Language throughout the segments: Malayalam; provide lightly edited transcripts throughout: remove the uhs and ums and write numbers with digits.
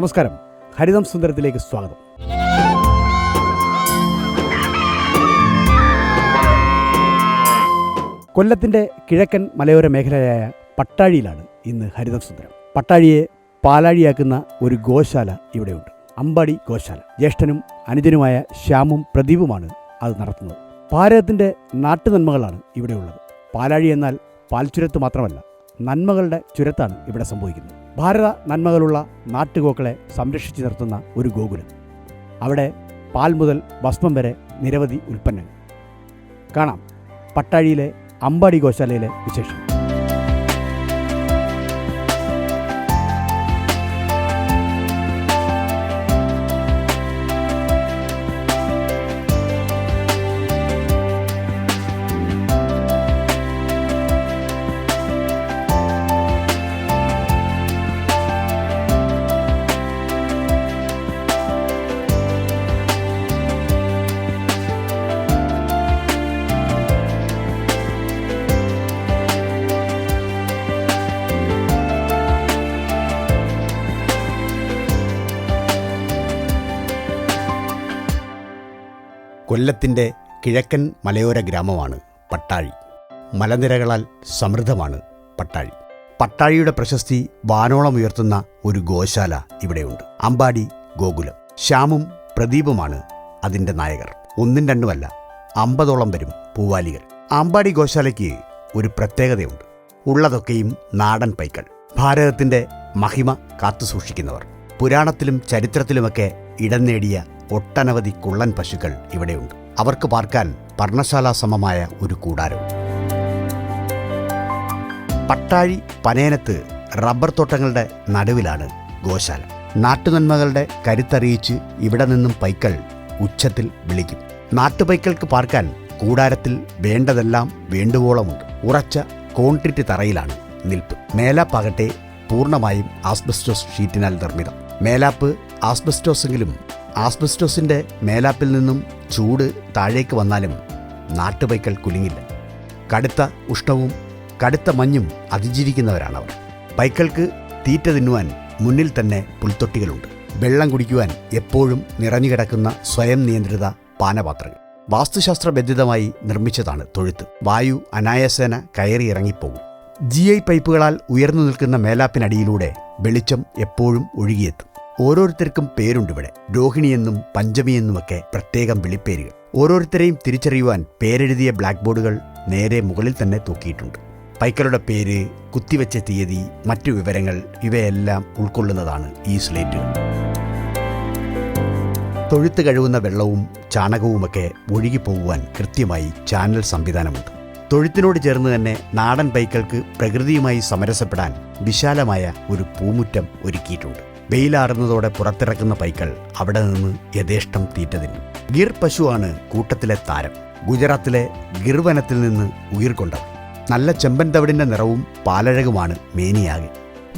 നമസ്കാരം. ഹരിതം സുന്ദരത്തിലേക്ക് സ്വാഗതം. കൊല്ലത്തിൻ്റെ കിഴക്കൻ മലയോര മേഖലയായ പട്ടാഴിയിലാണ് ഇന്ന് ഹരിതം സുന്ദരം. പട്ടാഴിയെ പാലാഴിയാക്കുന്ന ഒരു ഗോശാല ഇവിടെയുണ്ട്. അമ്പാടി ഗോശാല. ജ്യേഷ്ഠനും അനുജനുമായ ശ്യാമും പ്രദീപുമാണ് അത് നടത്തുന്നത്. ഭാരതത്തിൻ്റെ നാട്ടുനന്മകളാണ് ഇവിടെയുള്ളത്. പാലാഴി എന്നാൽ പാൽച്ചുരത്ത് മാത്രമല്ല, നന്മകളുടെ ചുരത്താണ് ഇവിടെ സംഭവിക്കുന്നത്. ഭാരത നന്മകളുള്ള നാട്ടുഗോക്കളെ സംരക്ഷിച്ചു നിർത്തുന്ന ഒരു ഗോകുലം. അവിടെ പാൽ മുതൽ ഭസ്മം വരെ നിരവധി ഉൽപ്പന്നങ്ങൾ കാണാം. പട്ടാഴിയിലെ അമ്പാടി ഗോശാലയിലെ വിശേഷം. കൊല്ലത്തിൻ്റെ കിഴക്കൻ മലയോര ഗ്രാമമാണ് പട്ടാഴി. മലനിരകളാൽ സമൃദ്ധമാണ് പട്ടാഴി. പട്ടാഴിയുടെ പ്രശസ്തി വാനോളം ഉയർത്തുന്ന ഒരു ഗോശാല ഇവിടെയുണ്ട്. അമ്പാടി ഗോകുലം. ശ്യാമും പ്രദീപുമാണ് അതിൻ്റെ നായകർ. ഒന്നും രണ്ടുമല്ല, 50ഓളം വരും പൂവാലികൾ. അമ്പാടി ഗോശാലയ്ക്ക് ഒരു പ്രത്യേകതയുണ്ട്. ഉള്ളതൊക്കെയും നാടൻ പൈക്കൾ. ഭാരതത്തിൻ്റെ മഹിമ കാത്തുസൂക്ഷിക്കുന്നവർ. പുരാണത്തിലും ചരിത്രത്തിലുമൊക്കെ ഇടം നേടിയ ഒട്ടനവധി കുള്ളൻ പശുക്കൾ ഇവിടെയുണ്ട്. അവർക്ക് പാർക്കാൻ പർണശാല സമമായ ഒരു കൂടാരം. പട്ടാഴി പനയനത്ത് റബ്ബർ തോട്ടങ്ങളുടെ നടുവിലാണ് ഗോശാല. നാട്ടുനന്മകളുടെ കരുത്തറിയിച്ച് ഇവിടെ നിന്നും പൈക്കൾ ഉച്ചത്തിൽ വിളിക്കും. നാട്ടുപൈക്കൾക്ക് പാർക്കാൻ കൂടാരത്തിൽ വേണ്ടതെല്ലാം വേണ്ടുവോളമുണ്ട്. ഉറച്ച കോൺക്രീറ്റ് തറയിലാണ് നിൽപ്പ്. മേലാപ്പാകട്ടെ പൂർണ്ണമായും ആസ്ബസ്റ്റോസ് ഷീറ്റിനാൽ നിർമ്മിതം. മേലാപ്പ് ആസ്ബസ്റ്റോസെങ്കിലും ആസ്ബസ്റ്റോസിൻ്റെ മേലാപ്പിൽ നിന്നും ചൂട് താഴേക്ക് വന്നാലും നാട്ടുപൈക്കൾ കുലുങ്ങില്ല. കടുത്ത ഉഷ്ണവും കടുത്ത മഞ്ഞും അതിജീവിക്കുന്നവരാണവർ. പൈക്കൾക്ക് തീറ്റ തിന്നുവാൻ മുന്നിൽ തന്നെ പുൽത്തൊട്ടികളുണ്ട്. വെള്ളം കുടിക്കുവാൻ എപ്പോഴും നിറഞ്ഞുകിടക്കുന്ന സ്വയം നിയന്ത്രിത പാനപാത്രങ്ങൾ. വാസ്തുശാസ്ത്രബന്ധിതമായി നിർമ്മിച്ചതാണ് തൊഴുത്ത്. വായു അനായാസേന കയറി ഇറങ്ങിപ്പോകും. GI പൈപ്പുകളാൽ ഉയർന്നു നിൽക്കുന്ന മേലാപ്പിനടിയിലൂടെ വെളിച്ചം എപ്പോഴും ഒഴുകിയെത്തും. ഓരോരുത്തർക്കും പേരുണ്ടിവിടെ. രോഹിണിയെന്നും പഞ്ചമിയെന്നുമൊക്കെ പ്രത്യേകം വിളിപ്പേരുകൾ. ഓരോരുത്തരെയും തിരിച്ചറിയുവാൻ പേരെഴുതിയ ബ്ലാക്ക് ബോർഡുകൾ നേരെ മുകളിൽ തന്നെ തൂക്കിയിട്ടുണ്ട്. പൈക്കളുടെ പേര്, കുത്തിവെച്ച തീയതി, മറ്റു വിവരങ്ങൾ ഇവയെല്ലാം ഉൾക്കൊള്ളുന്നതാണ് ഈ സ്ലേറ്റുകൾ. തൊഴുത്ത് കഴുകുന്ന വെള്ളവും ചാണകവുമൊക്കെ ഒഴുകിപ്പോകുവാൻ കൃത്യമായി ചാനൽ സംവിധാനമുണ്ട്. തൊഴുത്തിനോട് ചേർന്ന് തന്നെ നാടൻ പൈക്കൾക്ക് പ്രകൃതിയുമായി സമരസപ്പെടാൻ വിശാലമായ ഒരു പൂമുറ്റം ഒരുക്കിയിട്ടുണ്ട്. വെയിലാറുന്നതോടെ പുറത്തിറക്കുന്ന പൈക്കൾ അവിടെ നിന്ന് യഥേഷ്ടം തീറ്റ തിന്നും. ഗിർ പശുവാണ് കൂട്ടത്തിലെ താരം. ഗുജറാത്തിലെ ഗിർ വനത്തിൽ നിന്ന് ഉയിർകൊണ്ടവർ. നല്ല ചെമ്പൻ തവിടിൻ്റെ നിറവും പാലഴകുമാണ് മേനിയാകെ.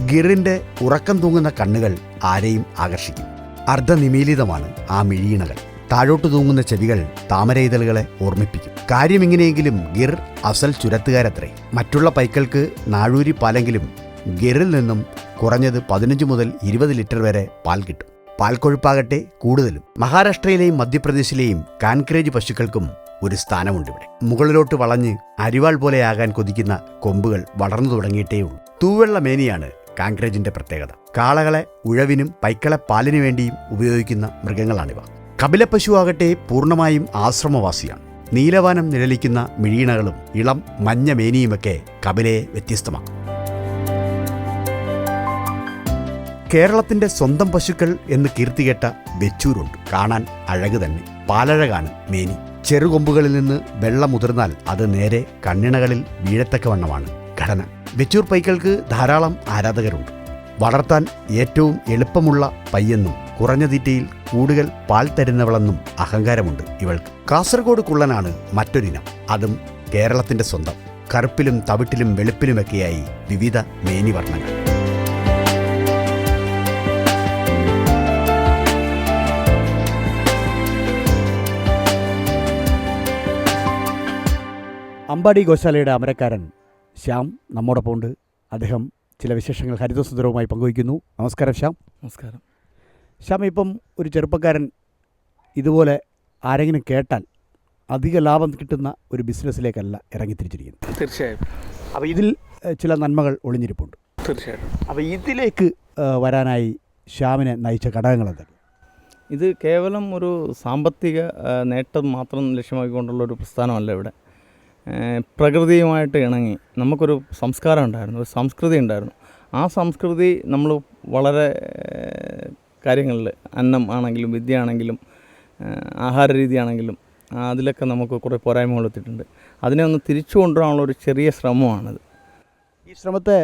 ഗിറിൻ്റെ ഉറക്കം തൂങ്ങുന്ന കണ്ണുകൾ ആരെയും ആകർഷിക്കും. അർദ്ധനിമീലിതമാണ് ആ മിഴിയിണകൾ. താഴോട്ട് തൂങ്ങുന്ന ചെവികൾ താമരയിതളുകളെ ഓർമ്മിപ്പിക്കും. കാര്യമിങ്ങനെയെങ്കിലും ഗിർ അസൽ ചുരത്തുകാരത്രേ. മറ്റുള്ള പൈക്കൾക്ക് നാഴൂരി പാലെങ്കിലും ഗിറിൽ നിന്നും കുറഞ്ഞത് 15 മുതൽ 20 ലിറ്റർ വരെ പാൽ കിട്ടും. പാൽ കൊഴുപ്പാകട്ടെ കൂടുതലും. മഹാരാഷ്ട്രയിലെയും മധ്യപ്രദേശിലെയും കാൻക്രേജ് പശുക്കൾക്കും ഒരു സ്ഥാനമുണ്ടിവിടെ. മുകളിലോട്ട് വളഞ്ഞ് അരിവാൾ പോലെയാകാൻ കൊതിക്കുന്ന കൊമ്പുകൾ വളർന്നു തുടങ്ങിയിട്ടേയുള്ളൂ. തൂവെള്ള മേനിയാണ് കാൻക്രേജിന്റെ പ്രത്യേകത. കാളകളെ ഉഴവിനും പൈക്കളെ പാലിനു വേണ്ടിയും ഉപയോഗിക്കുന്ന മൃഗങ്ങളാണിവ. കപിലപ്പശുവാകട്ടെ പൂർണ്ണമായും ആശ്രമവാസിയാണ്. നീലവാനം നിഴലിക്കുന്ന മിഴീണകളും ഇളം മഞ്ഞ മേനിയുമൊക്കെ കപിലയെ വ്യത്യസ്തമാക്കും. കേരളത്തിന്റെ സ്വന്തം പശുക്കൾ എന്ന് കീർത്തികേട്ട വെച്ചൂരുണ്ട്. കാണാൻ അഴക് തന്നെ. പാലഴകാണ് മേനി. ചെറുകൊമ്പുകളിൽ നിന്ന് വെള്ളം മുതിർന്നാൽ അത് നേരെ കണ്ണിണകളിൽ വീഴത്തക്കവണ്ണമാണ് ഘടന. വെച്ചൂർ പൈക്കൾക്ക് ധാരാളം ആരാധകരുണ്ട്. വളർത്താൻ ഏറ്റവും എളുപ്പമുള്ള പയ്യെന്നും കുറഞ്ഞ തീറ്റയിൽ കൂടുതൽ പാൽ തരുന്നവളെന്നും അഹങ്കാരമുണ്ട് ഇവൾക്ക്. കാസർഗോഡ് കുള്ളനാണ് മറ്റൊരിനം. അതും കേരളത്തിന്റെ സ്വന്തം. കറുപ്പിലും തവിട്ടിലും വെളുപ്പിലുമൊക്കെയായി വിവിധ മേനി വർണ്ണങ്ങൾ. അമ്പാടി ഗോശാലയുടെ അമരക്കാരൻ ശ്യാം നമ്മോടൊപ്പം ഉണ്ട്. അദ്ദേഹം ചില വിശേഷങ്ങൾ ഹരിതസുന്ദരവുമായി പങ്കുവയ്ക്കുന്നു. നമസ്കാരം ശ്യാം. നമസ്കാരം. ശ്യാമ, ഇപ്പം ഒരു ചെറുപ്പക്കാരൻ ഇതുപോലെ ആരെങ്കിലും കേട്ടാൽ അധിക ലാഭം കിട്ടുന്ന ഒരു ബിസിനസ്സിലേക്കല്ല ഇറങ്ങിത്തിരിച്ചിരിക്കുന്നത്. തീർച്ചയായും. അപ്പോൾ ഇതിൽ ചില നന്മകൾ ഒളിഞ്ഞിരിപ്പുണ്ട്. തീർച്ചയായിട്ടും. അപ്പോൾ ഇതിലേക്ക് വരാനായി ശ്യാമിനെ നയിച്ച ഘടകങ്ങൾ എന്തൊക്കെ? ഇത് കേവലം ഒരു സാമ്പത്തിക നേട്ടം മാത്രം ലക്ഷ്യമാക്കിക്കൊണ്ടുള്ളൊരു പ്രസ്ഥാനമല്ല ഇവിടെ. പ്രകൃതിയുമായിട്ട് ഇണങ്ങി നമുക്കൊരു സംസ്കാരം ഉണ്ടായിരുന്നു, ഒരു സംസ്കൃതി ഉണ്ടായിരുന്നു. ആ സംസ്കൃതി നമ്മൾ വളരെ കാര്യങ്ങളിൽ, അന്നം ആണെങ്കിലും വിദ്യ ആണെങ്കിലും ആഹാര രീതിയാണെങ്കിലും അതിലൊക്കെ നമുക്ക് കുറേ പോരായ്മകൾ എത്തിയിട്ടുണ്ട്. അതിനെ ഒന്ന് തിരിച്ചു കൊണ്ടുവരാനുള്ള ഒരു ചെറിയ ശ്രമമാണിത്. ഈ ശ്രമത്തെ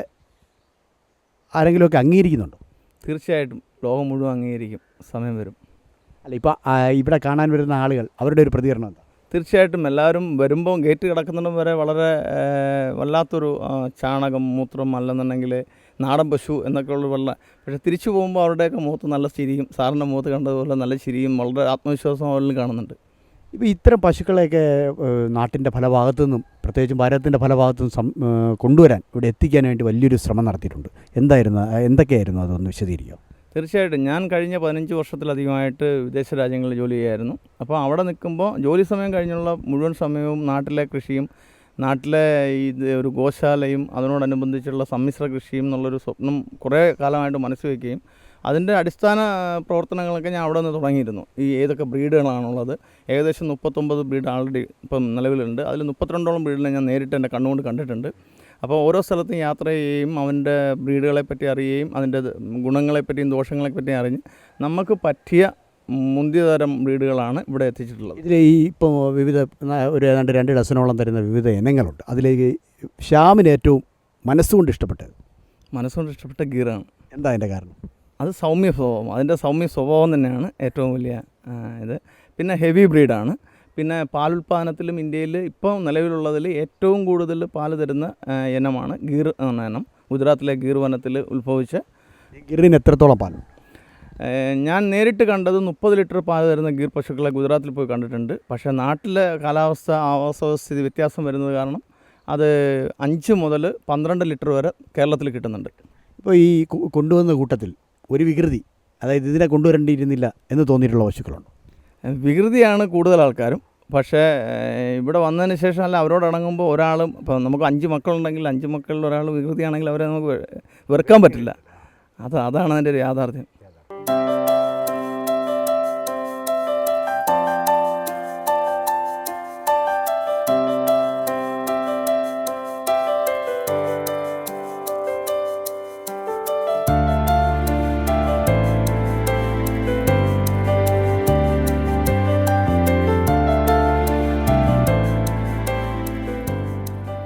ആരെങ്കിലുമൊക്കെ അംഗീകരിക്കുന്നുണ്ടോ? തീർച്ചയായിട്ടും ലോകം മുഴുവൻ അംഗീകരിക്കും, സമയം വരും. അല്ല, ഇപ്പോൾ ഇവിടെ കാണാൻ വരുന്ന ആളുകൾ അവരുടെ ഒരു പ്രതികരണം എന്താ? തീർച്ചയായിട്ടും എല്ലാവരും വരുമ്പോൾ ഗേറ്റ് കിടക്കുന്നിടം വരെ വളരെ വല്ലാത്തൊരു ചാണകം, മൂത്രം, അല്ലെന്നുണ്ടെങ്കിൽ നാടൻ പശു എന്നൊക്കെയുള്ള പക്ഷേ തിരിച്ചു പോകുമ്പോൾ അവരുടെയൊക്കെ മുഖത്ത് നല്ല ചിരിയും, സാറിൻ്റെ മുഖത്ത് കണ്ടതുപോലെ നല്ല ചിരിയും വളരെ ആത്മവിശ്വാസം അവരിൽ കാണുന്നുണ്ട്. ഇപ്പോൾ ഇത്തരം പശുക്കളെയൊക്കെ നാട്ടിൻ്റെ പല ഭാഗത്തു നിന്നും, പ്രത്യേകിച്ചും ഭാരതത്തിൻ്റെ പല ഭാഗത്തു നിന്നും കൊണ്ടുവരാൻ, ഇവിടെ എത്തിക്കാൻ വേണ്ടി വലിയൊരു ശ്രമം നടത്തിയിട്ടുണ്ട്. എന്തൊക്കെയായിരുന്നു അതൊന്ന് വിശദീകരിക്കാം? തീർച്ചയായിട്ടും. ഞാൻ കഴിഞ്ഞ 15 വർഷത്തിലധികമായിട്ട് വിദേശ രാജ്യങ്ങളിൽ ജോലി ചെയ്യായിരുന്നു. അപ്പോൾ അവിടെ നിൽക്കുമ്പോൾ ജോലി സമയം കഴിഞ്ഞുള്ള മുഴുവൻ സമയവും നാട്ടിലെ കൃഷിയും നാട്ടിലെ ഒരു ഗോശാലയും അതിനോടനുബന്ധിച്ചുള്ള സമ്മിശ്ര കൃഷിയും എന്നുള്ളൊരു സ്വപ്നം കുറേ കാലമായിട്ട് മനസ്സിൽ വയ്ക്കുകയും അതിൻ്റെ അടിസ്ഥാന പ്രവർത്തനങ്ങളൊക്കെ ഞാൻ അവിടെ നിന്ന് തുടങ്ങിയിരുന്നു. ഏതൊക്കെ ബ്രീഡുകളാണുള്ളത്, ഏകദേശം 39 ബ്രീഡ് ആൾറെഡി ഇപ്പം നിലവിലുണ്ട്. അതിൽ 32ഓളം ബ്രീഡിനെ ഞാൻ നേരിട്ട് എൻ്റെ കണ്ണുകൊണ്ട് കണ്ടിട്ടുണ്ട്. അപ്പോൾ ഓരോ സ്ഥലത്തും യാത്ര ചെയ്യുകയും അവൻ്റെ ബ്രീഡുകളെപ്പറ്റി അറിയുകയും അതിൻ്റെ ഗുണങ്ങളെപ്പറ്റിയും ദോഷങ്ങളെപ്പറ്റിയും അറിഞ്ഞ് നമുക്ക് പറ്റിയ മുന്തിയ തരം ബ്രീഡുകളാണ് ഇവിടെ എത്തിച്ചിട്ടുള്ളത്. ഇതിൽ ഇപ്പോൾ വിവിധ ഒരു ഏതാണ്ട് 2 ഡസനോളം തരുന്ന വിവിധ ഇനങ്ങളുണ്ട്. അതിലേക്ക് ശ്യാമിന് ഏറ്റവും മനസ്സുകൊണ്ട് ഇഷ്ടപ്പെട്ട ഗീറാണ്. എന്താ അതിൻ്റെ കാരണം? അത് സൗമ്യ സ്വഭാവം, അതിൻ്റെ സൗമ്യ സ്വഭാവം തന്നെയാണ് ഏറ്റവും വലിയ ഇത്. പിന്നെ ഹെവി ബ്രീഡാണ്. പിന്നെ പാലുൽപാദനത്തിലും ഇന്ത്യയിൽ ഇപ്പോൾ നിലവിലുള്ളതിൽ ഏറ്റവും കൂടുതൽ പാല് തരുന്ന ഇനമാണ് ഗീർ എന്ന ഇനം. ഗുജറാത്തിലെ ഗീർ വനത്തിൽ ഉത്ഭവിച്ച ഗീറിന് എത്രത്തോളം പാൽ? ഞാൻ നേരിട്ട് കണ്ടത് 30 ലിറ്റർ പാൽ തരുന്ന ഗീർ പശുക്കളെ ഗുജറാത്തിൽ പോയി കണ്ടിട്ടുണ്ട്. പക്ഷേ നാട്ടിലെ കാലാവസ്ഥ, ആവാസവസ്ഥിതി വ്യത്യാസം വരുന്നത് കാരണം അത് 5 മുതൽ 12 ലിറ്റർ വരെ കേരളത്തിൽ കിട്ടുന്നുണ്ട്. ഇപ്പോൾ ഈ കൊണ്ടുവന്ന കൂട്ടത്തിൽ ഒരു വികൃതി, അതായത് ഇതിനെ കൊണ്ടുവരേണ്ടിയിരുന്നില്ല എന്ന് തോന്നിയിട്ടുള്ള പശുക്കളുണ്ട്? വികൃതിയാണ് കൂടുതൽ ആൾക്കാരും. പക്ഷേ ഇവിടെ വന്നതിന് ശേഷം അല്ല, അവരോട് ഇണങ്ങുമ്പോൾ ഒരാളും, ഇപ്പോൾ നമുക്ക് 5 മക്കളുണ്ടെങ്കിൽ 5 മക്കളിൽ ഒരാൾ വികൃതിയാണെങ്കിൽ അവരെ നമുക്ക് വെറുക്കാൻ പറ്റില്ല. അതാണ് അതിൻ്റെ ഒരു യാഥാർത്ഥ്യം.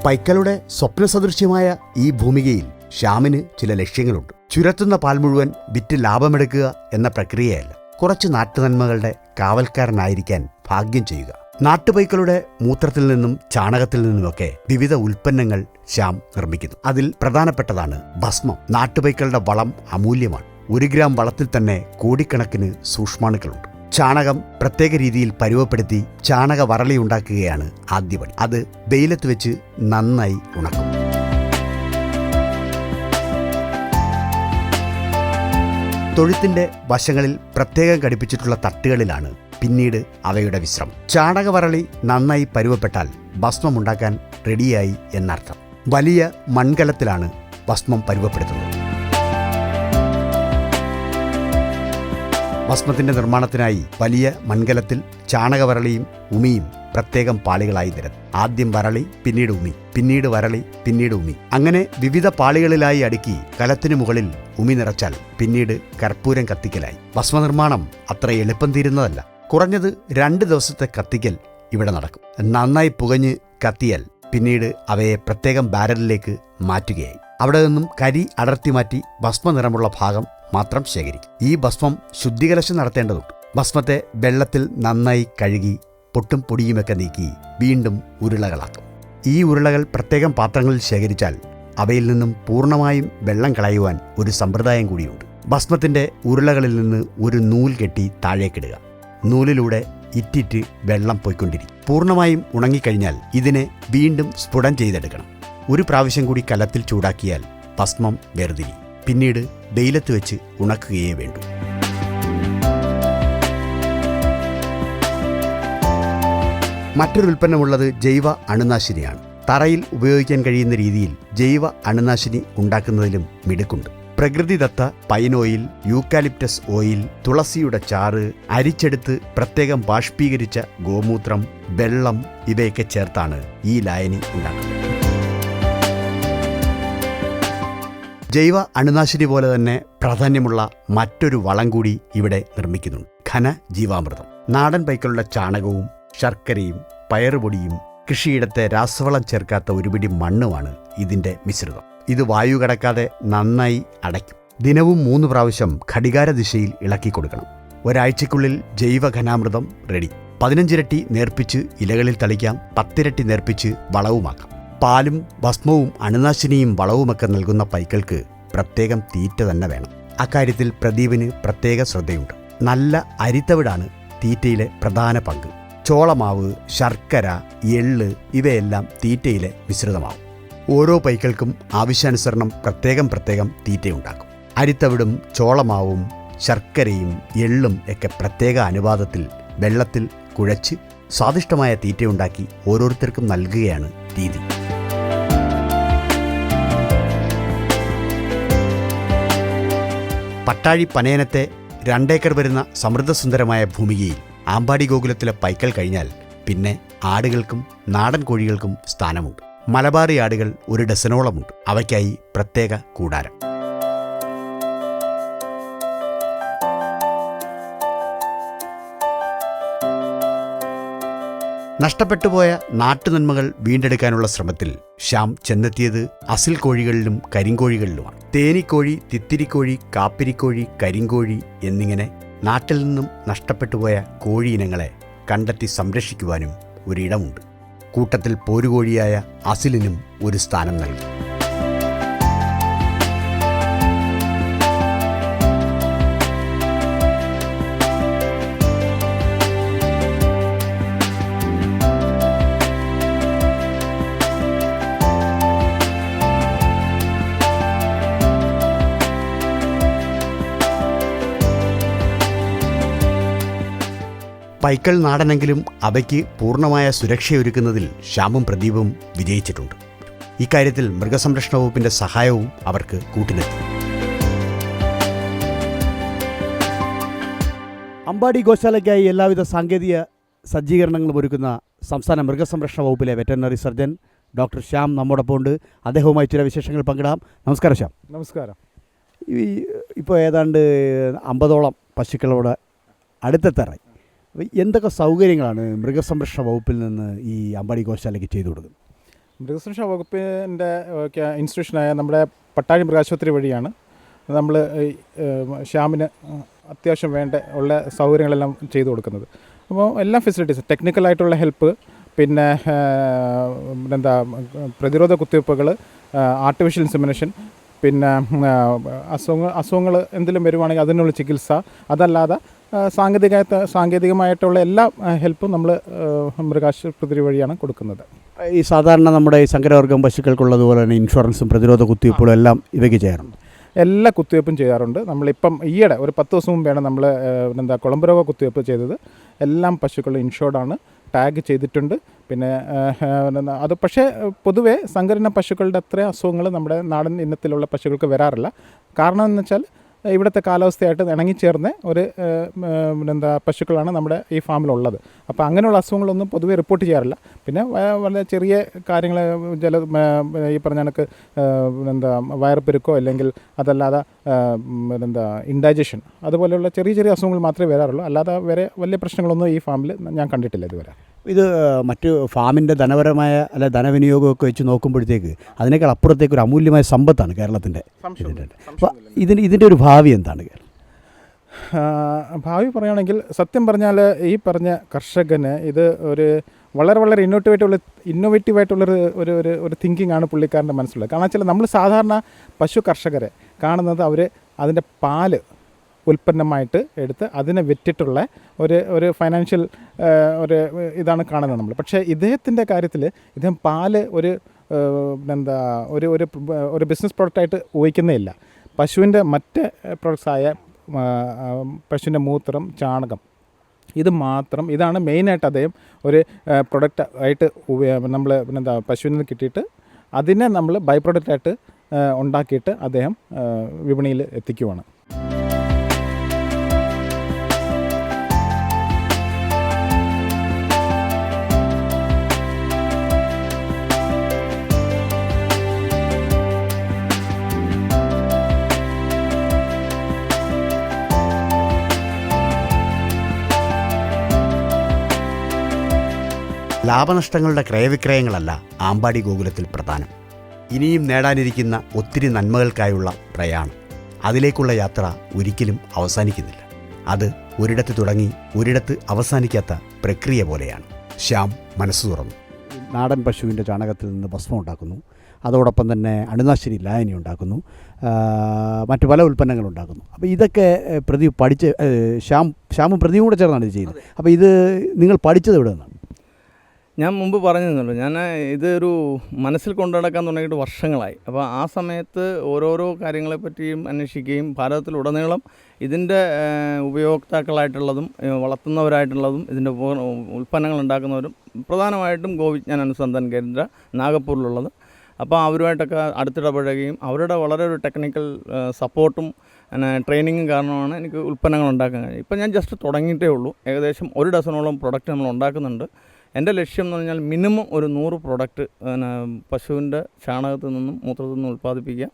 പൈക്കളുടെ സ്വപ്നസദൃശ്യമായ ഈ ഭൂമികയിൽ ശ്യാമിന് ചില ലക്ഷ്യങ്ങളുണ്ട്. ചുരത്തുന്ന പാൽ മുഴുവൻ വിറ്റ് ലാഭമെടുക്കുക എന്ന പ്രക്രിയയല്ല, കുറച്ച് നാട്ടുനന്മകളുടെ കാവൽക്കാരനായിരിക്കാൻ ഭാഗ്യം ചെയ്യുക. നാട്ടുപൈക്കളുടെ മൂത്രത്തിൽ നിന്നും ചാണകത്തിൽ നിന്നുമൊക്കെ വിവിധ ഉൽപ്പന്നങ്ങൾ ശ്യാം നിർമ്മിക്കുന്നു. അതിൽ പ്രധാനപ്പെട്ടതാണ് ഭസ്മം. നാട്ടുപൈക്കളുടെ വളം അമൂല്യമാണ്. 1 ഗ്രാം വളത്തിൽ തന്നെ കോടിക്കണക്കിന് സൂക്ഷ്മാണുക്കളുണ്ട്. ചാണകം പ്രത്യേക രീതിയിൽ പരുവപ്പെടുത്തി ചാണക വറളി ഉണ്ടാക്കുകയാണ് ആദ്യപടി. അത് വെയിലത്ത് വെച്ച് നന്നായി ഉണക്കും. തൊഴുത്തിന്റെ വശങ്ങളിൽ പ്രത്യേകം ഘടിപ്പിച്ചിട്ടുള്ള തട്ടുകളിലാണ് പിന്നീട് അവയുടെ വിശ്രമം. ചാണകവറളി നന്നായി പരുവപ്പെട്ടാൽ ഭസ്മമുണ്ടാക്കാൻ റെഡിയായി എന്നർത്ഥം. വലിയ മൺകലത്തിലാണ് ഭസ്മം പരുവപ്പെടുത്തുന്നത്. ഭസ്മത്തിന്റെ നിർമ്മാണത്തിനായി വലിയ മൺകലത്തിൽ ചാണകവരളിയും ഉമിയും പ്രത്യേകം പാളികളായി നിരത്തും. ആദ്യം വരളി, പിന്നീട് ഉമി, പിന്നീട് വരളി, പിന്നീട് ഉമി, അങ്ങനെ വിവിധ പാളികളിലായി അടുക്കി കലത്തിനു മുകളിൽ ഉമി നിറച്ചാൽ പിന്നീട് കർപ്പൂരം കത്തിക്കലായി. ഭസ്മനിർമ്മാണം അത്ര എളുപ്പം തീരുന്നതല്ല. കുറഞ്ഞത് 2 ദിവസത്തെ കത്തിക്കൽ ഇവിടെ നടക്കും. നന്നായി പുകഞ്ഞ് കത്തിയാൽ പിന്നീട് അവയെ പ്രത്യേകം ബാരലിലേക്ക് മാറ്റുകയായി. അവിടെ നിന്നും കരി അടർത്തി മാറ്റി ഭസ്മനിറമുള്ള ഭാഗം മാത്രം ശേഖരിക്കും. ഈ ഭസ്മം ശുദ്ധികലശം നടത്തേണ്ടതുണ്ട്. ഭസ്മത്തെ വെള്ളത്തിൽ നന്നായി കഴുകി പൊട്ടും പൊടിയുമൊക്കെ നീക്കി വീണ്ടും ഉരുളകളാക്കും. ഈ ഉരുളകൾ പ്രത്യേകം പാത്രങ്ങളിൽ ശേഖരിച്ചാൽ അവയിൽ നിന്നും പൂർണ്ണമായും വെള്ളം കളയുവാൻ ഒരു സമ്പ്രദായം കൂടിയുണ്ട്. ഭസ്മത്തിന്റെ ഉരുളകളിൽ നിന്ന് ഒരു നൂൽ കെട്ടി താഴേക്കിടുക. നൂലിലൂടെ ഇറ്റിറ്റ് വെള്ളം പോയിക്കൊണ്ടിരിക്കും. പൂർണ്ണമായും ഉണങ്ങിക്കഴിഞ്ഞാൽ ഇതിനെ വീണ്ടും സ്ഫുടം ചെയ്തെടുക്കണം. 1 പ്രാവശ്യം കൂടി കലത്തിൽ ചൂടാക്കിയാൽ ഭസ്മം വേർതിരിയും. പിന്നീട് വെയിലത്ത് വെച്ച് ഉണക്കുകയേ വേണ്ടൂ. മറ്റൊരു ഉൽപ്പന്നമുള്ളത് ജൈവ അണുനാശിനിയാണ്. തറയിൽ ഉപയോഗിക്കാൻ കഴിയുന്ന രീതിയിൽ ജൈവ അണുനാശിനി ഉണ്ടാക്കുന്നതിലും മിടുക്കുണ്ട്. പ്രകൃതിദത്ത പൈൻ ഓയിൽ, യൂക്കാലിപ്റ്റസ് ഓയിൽ, തുളസിയുടെ ചാറ്, അരിച്ചെടുത്ത് പ്രത്യേകം ബാഷ്പീകരിച്ച ഗോമൂത്രം, വെള്ളം ഇവയൊക്കെ ചേർത്താണ് ഈ ലായനി ഉണ്ടാക്കുന്നത്. ജൈവ അണുനാശിനി പോലെ തന്നെ പ്രാധാന്യമുള്ള മറ്റൊരു വളം കൂടി ഇവിടെ നിർമ്മിക്കുന്നുണ്ട്: ഘന ജീവാമൃതം. നാടൻ പൈക്കളുടെ ചാണകവും ശർക്കരയും പയറുപൊടിയും കൃഷിയിടത്തെ രാസവളം ചേർക്കാത്ത ഒരു പിടി മണ്ണുമാണ് ഇതിൻ്റെ മിശ്രിതം. ഇത് വായു കടക്കാതെ നന്നായി അടയ്ക്കും. ദിനവും 3 പ്രാവശ്യം ഘടികാര ദിശയിൽ ഇളക്കി കൊടുക്കണം. ഒരാഴ്ചയ്ക്കുള്ളിൽ ജൈവ ഘനാമൃതം റെഡി. 15 ഇരട്ടി നേർപ്പിച്ച് ഇലകളിൽ തളിക്കാം, 10 ഇരട്ടി നേർപ്പിച്ച് വളവുമാക്കാം. പാലും ഭസ്മവും അണുനാശിനിയും വളവുമൊക്കെ നൽകുന്ന പൈക്കൾക്ക് പ്രത്യേകം തീറ്റ തന്നെ വേണം. അക്കാര്യത്തിൽ പ്രദീപിന് പ്രത്യേക ശ്രദ്ധയുണ്ട്. നല്ല അരിത്തവിടാണ് തീറ്റയിലെ പ്രധാന പങ്ക്. ചോളമാവ്, ശർക്കര, എള്ള് ഇവയെല്ലാം തീറ്റയിലെ മിശ്രിതമാവും. ഓരോ പൈക്കൾക്കും ആവശ്യാനുസരണം പ്രത്യേകം തീറ്റയുണ്ടാക്കും. അരിത്തവിടും ചോളമാവും ശർക്കരയും എള്ളും ഒക്കെ പ്രത്യേക അനുപാതത്തിൽ വെള്ളത്തിൽ കുഴച്ച് സ്വാദിഷ്ടമായ തീറ്റയുണ്ടാക്കി ഓരോരുത്തർക്കും നൽകുകയാണ് രീതി. പട്ടാഴി പനയനത്തെ 2 ഏക്കർ വരുന്ന സമൃദ്ധസുന്ദരമായ ഭൂമികയിൽ ആമ്പാടി ഗോകുലത്തിലെ പൈക്കൽ കഴിഞ്ഞാൽ പിന്നെ ആടുകൾക്കും നാടൻ കോഴികൾക്കും സ്ഥാനമുണ്ട്. മലബാറി ആടുകൾ 1 ഡസനോളമുണ്ട്. അവയ്ക്കായി പ്രത്യേക കൂടാരം. നഷ്ടപ്പെട്ടുപോയ നാട്ടുനന്മകൾ വീണ്ടെടുക്കാനുള്ള ശ്രമത്തിൽ ശ്യാം ചെന്നെത്തിയത് അസിൽ കോഴികളിലും കരിങ്കോഴികളിലുമാണ്. തേനിക്കോഴി, തിത്തിരിക്കോഴി, കാപ്പിരിക്കോഴി, കരിങ്കോഴി എന്നിങ്ങനെ നാട്ടിൽ നിന്നും നഷ്ടപ്പെട്ടുപോയ കോഴിയിനങ്ങളെ കണ്ടെത്തി സംരക്ഷിക്കുവാനും ഒരിടമുണ്ട്. കൂട്ടത്തിൽ പോരുകോഴിയായ അസിലിനും ഒരു സ്ഥാനം നൽകി. പൈക്കൾ നാടനെങ്കിലും അവയ്ക്ക് പൂർണ്ണമായ സുരക്ഷയൊരുക്കുന്നതിൽ ശ്യാമും പ്രദീപും വിജയിച്ചിട്ടുണ്ട്. ഇക്കാര്യത്തിൽ മൃഗസംരക്ഷണ വകുപ്പിന്റെ സഹായവും അവർക്ക് കൂട്ടിനെത്തി. അമ്പാടി ഗോശാലയ്ക്കായി എല്ലാവിധ സാങ്കേതിക സജ്ജീകരണങ്ങളും ഒരുക്കുന്ന സംസ്ഥാന മൃഗസംരക്ഷണ വകുപ്പിലെ വെറ്ററിനറി സർജൻ ഡോക്ടർ ശ്യാം നമ്മോടൊപ്പം ഉണ്ട്. അദ്ദേഹവുമായി ചില വിശേഷങ്ങൾ പങ്കിടാം. നമസ്കാരം ശ്യാം. നമസ്കാരം. ഇപ്പോൾ ഏതാണ്ട് 50ഓളം പശുക്കളോട് അടുത്തെത്താറായി. എന്തൊക്കെ സൗകര്യങ്ങളാണ് മൃഗസംരക്ഷണ വകുപ്പിൽ നിന്ന് ഈ അമ്പാടി ഗോശാലയ്ക്ക് ചെയ്തു കൊടുക്കുന്നത്? മൃഗസംരക്ഷണ വകുപ്പിൻ്റെ ഇൻസ്റ്റിറ്റ്യൂഷനായ നമ്മുടെ പട്ടാഴി മൃഗാശുപത്രി വഴിയാണ് നമ്മൾ ശ്യാമിന് അത്യാവശ്യം ഉള്ള സൗകര്യങ്ങളെല്ലാം ചെയ്തു കൊടുക്കുന്നത്. അപ്പോൾ എല്ലാ ഫെസിലിറ്റീസും, ടെക്നിക്കലായിട്ടുള്ള ഹെൽപ്പ്, പിന്നെ പ്രതിരോധ കുത്തിവയ്പ്പുകൾ, ആർട്ടിഫിഷ്യൽ ഇൻസെമിനേഷൻ, പിന്നെ അസുഖങ്ങൾ എന്തെങ്കിലും വരുവാണെങ്കിൽ അതിനുള്ള ചികിത്സ, അതല്ലാതെ സാങ്കേതികമായിട്ടുള്ള എല്ലാ ഹെൽപ്പും നമ്മൾ മൃഗാശുപത്രി വഴിയാണ് കൊടുക്കുന്നത്. ഈ സാധാരണ നമ്മുടെ ഈ സങ്കരവർഗ്ഗം പശുക്കൾക്കുള്ളതുപോലെ തന്നെ ഇൻഷുറൻസും പ്രതിരോധ കുത്തിവയ്പ്പുകളും എല്ലാം ഇവയ്ക്ക് ചെയ്യാറുണ്ട്. എല്ലാ കുത്തിവയ്പ്പും ചെയ്യാറുണ്ട്. നമ്മളിപ്പം ഈയിടെ ഒരു 10 ദിവസം മുമ്പാണ് നമ്മൾ കുളമ്പ് രോഗ കുത്തിവയ്പ്പ് ചെയ്തത്. എല്ലാം പശുക്കളും ഇൻഷുർഡാണ്, ടാഗ് ചെയ്തിട്ടുണ്ട്. പിന്നെ അത് പക്ഷേ പൊതുവേ സങ്കരന പശുക്കളുടെ അത്ര അസുഖങ്ങൾ നമ്മുടെ നാടൻ ഇനത്തിലുള്ള പശുക്കൾക്ക് വരാറില്ല. കാരണം എന്ന് വെച്ചാൽ ഇവിടുത്തെ കാലാവസ്ഥയായിട്ട് ഇണങ്ങിച്ചേർന്ന ഒരു പശുക്കളാണ് നമ്മുടെ ഈ ഫാമിലുള്ളത്. അപ്പോൾ അങ്ങനെയുള്ള അസുഖങ്ങളൊന്നും പൊതുവെ റിപ്പോർട്ട് ചെയ്യാറില്ല. പിന്നെ വളരെ ചെറിയ കാര്യങ്ങൾ, ഈ പറഞ്ഞ കണക്ക് വയറുപ്പെരുക്കോ അല്ലെങ്കിൽ അതല്ലാതെ ഇൻഡൈജഷൻ അതുപോലെയുള്ള ചെറിയ ചെറിയ അസുഖങ്ങൾ മാത്രമേ വരാറുള്ളൂ. അല്ലാതെ വേറെ വലിയ പ്രശ്നങ്ങളൊന്നും ഈ ഫാമിൽ ഞാൻ കണ്ടിട്ടില്ല ഇതുവരെ. ഇത് മറ്റ് ഫാമിൻ്റെ ധനപരമായ അല്ലെ ധനവിനിയോഗമൊക്കെ വെച്ച് നോക്കുമ്പോഴത്തേക്ക് അതിനേക്കാൾ അപ്പുറത്തേക്ക് ഒരു അമൂല്യമായ സമ്പത്താണ് കേരളത്തിൻ്റെ. അപ്പോൾ ഇതിൻ്റെ ഒരു ഭാവി എന്താണ്? ഭാവി പറയുകയാണെങ്കിൽ സത്യം പറഞ്ഞാൽ ഈ പറഞ്ഞ കർഷകന് ഇത് ഒരു വളരെ ഇന്നോവേറ്റീവായിട്ടുള്ളൊരു ഒരു തിങ്കിങ് ആണ് പുള്ളിക്കാരൻ്റെ മനസ്സിലുള്ളത്. കാരണം വെച്ചാൽ നമ്മൾ സാധാരണ പശു കർഷകരെ കാണുന്നത് അവർ അതിൻ്റെ പാല് ഉൽപ്പന്നമായിട്ട് എടുത്ത് അതിനെ വിറ്റിട്ടുള്ള ഒരു ഫൈനാൻഷ്യൽ ഇതാണ് കാണുന്നത് നമ്മൾ. പക്ഷേ ഇദ്ദേഹത്തിൻ്റെ കാര്യത്തിൽ ഇദ്ദേഹം പാല് ഒരു ബിസിനസ് പ്രോഡക്റ്റായിട്ട് ഉപയോഗിക്കുന്നേ ഇല്ല. പശുവിൻ്റെ മറ്റ് പ്രോഡക്ട്സായ പശുവിൻ്റെ മൂത്രം, ചാണകം ഇതാണ് മെയിനായിട്ട് അദ്ദേഹം ഒരു പ്രൊഡക്റ്റ് ആയിട്ട് നമ്മൾ പശുവിൽ നിന്ന് കിട്ടിയിട്ട് അതിനെ നമ്മൾ ബൈ പ്രൊഡക്റ്റായിട്ട് ഉണ്ടാക്കിയിട്ട് അദ്ദേഹം വിപണിയിൽ എത്തിക്കുവാണ്. ലാഭനഷ്ടങ്ങളുടെ ക്രയവിക്രയങ്ങളല്ല ആമ്പാടി ഗോകുലത്തിൽ പ്രധാനം. ഇനിയും നേടാനിരിക്കുന്ന ഒത്തിരി നന്മകൾക്കായുള്ള പ്രയാണം. അതിലേക്കുള്ള യാത്ര ഒരിക്കലും അവസാനിക്കുന്നില്ല. അത് ഒരിടത്ത് തുടങ്ങി ഒരിടത്ത് അവസാനിക്കാത്ത പ്രക്രിയ പോലെയാണ്. ശ്യാം മനസ്സ് തുറന്നു. നാടൻ പശുവിൻ്റെ ചാണകത്തിൽ നിന്ന് ഭസ്മം ഉണ്ടാക്കുന്നു, അതോടൊപ്പം തന്നെ അണുനാശിനി ലായനി ഉണ്ടാക്കുന്നു, മറ്റു പല ഉൽപ്പന്നങ്ങളുണ്ടാക്കുന്നു. അപ്പോൾ ഇതൊക്കെ പ്രദീപ് പഠിച്ച് ശ്യാമും പ്രദീപും കൂടെ ചേർന്നാണ് ഇത് ചെയ്യുന്നത്. അപ്പോൾ ഇത് നിങ്ങൾ പഠിച്ചത് എവിടെ നിന്നാണ്? ഞാൻ മുമ്പ് പറഞ്ഞിരുന്നല്ലോ, ഞാൻ ഇതൊരു മനസ്സിൽ കൊണ്ടു നടക്കാൻ തുടങ്ങിയിട്ട് വർഷങ്ങളായി. അപ്പോൾ ആ സമയത്ത് ഓരോരോ കാര്യങ്ങളെപ്പറ്റിയും അന്വേഷിക്കുകയും ഭാരതത്തിലുടനീളം ഇതിൻ്റെ ഉപയോക്താക്കളായിട്ടുള്ളതും വളർത്തുന്നവരായിട്ടുള്ളതും ഇതിൻ്റെ ഉൽപ്പന്നങ്ങൾ ഉണ്ടാക്കുന്നവരും പ്രധാനമായിട്ടും ഗോവിജ്ഞാൻ അനുസന്ധാൻ കേന്ദ്ര നാഗപ്പൂരിലുള്ളത്. അപ്പോൾ അവരുമായിട്ടൊക്കെ അടുത്തിടപഴകുകയും അവരുടെ വളരെ ഒരു ടെക്നിക്കൽ സപ്പോർട്ടും ട്രെയിനിങ്ങും കാരണമാണ് എനിക്ക് ഉൽപ്പന്നങ്ങൾ ഉണ്ടാക്കാൻ കഴിയും. ഇപ്പം ഞാൻ ജസ്റ്റ് തുടങ്ങിയിട്ടേ ഉള്ളൂ. ഏകദേശം 1 ഡസനോളം പ്രൊഡക്റ്റ് നമ്മൾ ഉണ്ടാക്കുന്നുണ്ട്. എൻ്റെ ലക്ഷ്യം എന്ന് പറഞ്ഞാൽ മിനിമം ഒരു 100 പ്രൊഡക്റ്റ് പശുവിൻ്റെ ചാണകത്തിൽ നിന്നും മൂത്രത്തിൽ നിന്നും ഉൽപ്പാദിപ്പിക്കുക.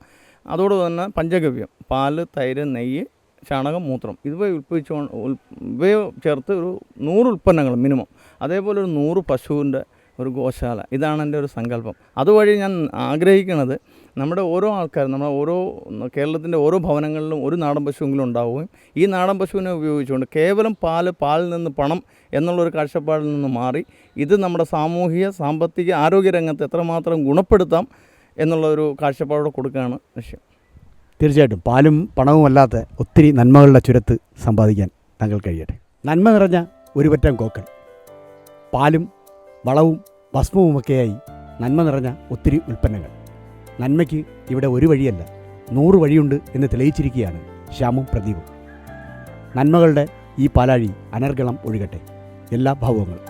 അതോടൊപ്പം തന്നെ പഞ്ചഗവ്യം, പാല്, തൈര്, നെയ്യ്, ചാണകം, മൂത്രം ഇവയെ ചേർത്ത് ഒരു 100 ഉൽപ്പന്നങ്ങൾ മിനിമം. അതേപോലെ ഒരു 100 പശുവിൻ്റെ ഒരു ഗോശാല. ഇതാണ് എൻ്റെ ഒരു സങ്കല്പം. അതുവഴി ഞാൻ ആഗ്രഹിക്കുന്നത് നമ്മുടെ ഓരോ ആൾക്കാരും, നമ്മുടെ കേരളത്തിൻ്റെ ഓരോ ഭവനങ്ങളിലും ഒരു നാടൻ പശുവെങ്കിലും ഉണ്ടാവുകയും ഈ നാടൻ പശുവിനെ ഉപയോഗിച്ചുകൊണ്ട് കേവലം പാലിൽ നിന്ന് പണം എന്നുള്ളൊരു കാഴ്ചപ്പാടിൽ നിന്ന് മാറി ഇത് നമ്മുടെ സാമൂഹിക, സാമ്പത്തിക, ആരോഗ്യരംഗത്ത് എത്രമാത്രം ഗുണപ്പെടുത്താം എന്നുള്ളൊരു കാഴ്ചപ്പാടോടെ കൊടുക്കുകയാണ് ലക്ഷ്യം. തീർച്ചയായിട്ടും പാലും പണവും അല്ലാത്ത ഒത്തിരി നന്മകളുടെ ചുരത്ത് സമ്പാദിക്കാൻ താങ്കൾ കഴിയട്ടെ. നന്മ നിറഞ്ഞ ഒരു പറ്റം കോക്കൾ, പാലും വളവും ഭസ്മവുമൊക്കെയായി നന്മ നിറഞ്ഞ ഒത്തിരി ഉൽപ്പന്നങ്ങൾ. നന്മയ്ക്ക് ഇവിടെ ഒരു വഴിയല്ല, 100 വഴിയുണ്ട് എന്ന് തെളിയിച്ചിരിക്കുകയാണ് ശ്യാമും പ്രദീപും. നന്മകളുടെ ഈ പാലാഴി അനർഗളം ഒഴുകട്ടെ. എല്ലാ ഭാവുകങ്ങളും.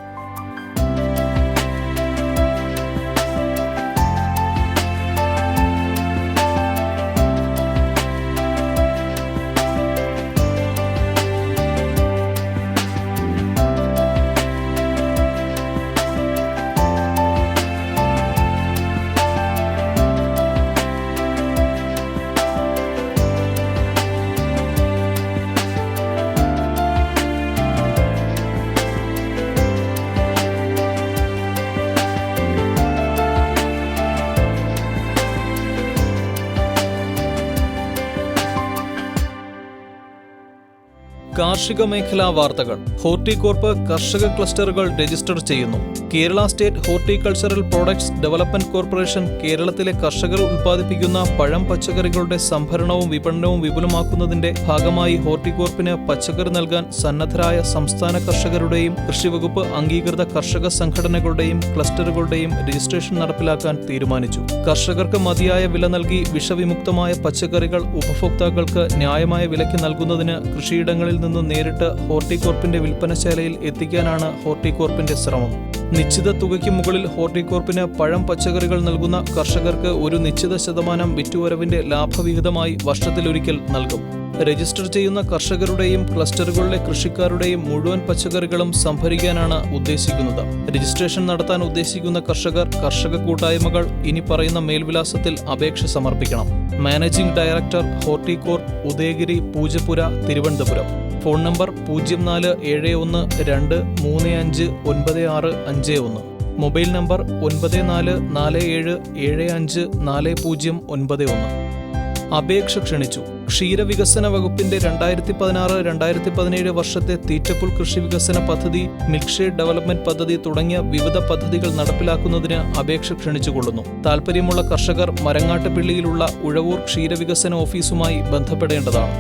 കാർഷിക മേഖലാ വാർത്തകൾ. ഹോർട്ടികോർപ്പ് കർഷക ക്ലസ്റ്ററുകൾ രജിസ്റ്റർ ചെയ്യുന്നു. Kerala state horticultural products development corporation കേരളത്തിലെ കർഷകർ ഉൽപ്പാദിപ്പിക്കുന്ന പഴം പച്ചക്കറികളുടെ സംഭരണവും വിപണനവും വിപുലമാക്കുന്നതിന്റെ ഭാഗമായി ഹോർട്ടികോർപ്പിന് പച്ചക്കറി നൽകാൻ സന്നദ്ധരായ സംസ്ഥാന കർഷകരുടെയും കൃഷിവകുപ്പ് അംഗീകൃത കർഷക സംഘടനകളുടെയും ക്ലസ്റ്ററുകളുടെയും രജിസ്ട്രേഷൻ നടപ്പിലാക്കാൻ തീരുമാനിച്ചു. കർഷകർക്ക് മതിയായ വില നൽകി വിഷവിമുക്തമായ പച്ചക്കറികൾ ഉപഭോക്താക്കൾക്ക് ന്യായമായ വിലയ്ക്ക് നൽകുന്നതിന് കൃഷിയിടങ്ങളിൽ നിന്ന് നേരിട്ട് ഹോർട്ടികോർപ്പിന്റെ വിൽപ്പനശാലയിൽ എത്തിക്കാനാണ് ഹോർട്ടികോർപ്പിന്റെ ശ്രമം. നിശ്ചിത തുകയ്ക്ക് മുകളിൽ ഹോർട്ടികോർപ്പിന് പഴം പച്ചക്കറികൾ നൽകുന്ന കർഷകർക്ക് ഒരു നിശ്ചിത ശതമാനം വിറ്റുവരവിന്റെ ലാഭവിഹിതമായി വർഷത്തിലൊരിക്കൽ നൽകും. രജിസ്റ്റർ ചെയ്യുന്ന കർഷകരുടെയും ക്ലസ്റ്ററുകളിലെ കൃഷിക്കാരുടെയും മുഴുവൻ പച്ചക്കറികളും സംഭരിക്കാനാണ് ഉദ്ദേശിക്കുന്നത്. രജിസ്ട്രേഷൻ നടത്താൻ ഉദ്ദേശിക്കുന്ന കർഷക കൂട്ടായ്മകൾ ഇനി പറയുന്ന മേൽവിലാസത്തിൽ അപേക്ഷ സമർപ്പിക്കണം. Managing director, Horticorp, Udayagiri, Poojappura, Thiruvananthapuram. Phone number 0414359651. Mobile number 9447754091. അപേക്ഷ ക്ഷണിച്ചു. ക്ഷീരവികസന വകുപ്പിന്റെ 2016-2017 വർഷത്തെ തീറ്റപ്പുൽ കൃഷി വികസന പദ്ധതി, മിൽക്ക്ഷേഡ് ഡെവലപ്മെന്റ് പദ്ധതി തുടങ്ങിയ വിവിധ പദ്ധതികൾ നടപ്പിലാക്കുന്നതിന് അപേക്ഷ ക്ഷണിച്ചുകൊള്ളുന്നു. താൽപ്പര്യമുള്ള കർഷകർ മരങ്ങാട്ടുപിള്ളിയിലുള്ള ഉഴവൂർ ക്ഷീരവികസന ഓഫീസുമായി ബന്ധപ്പെടേണ്ടതാണ്.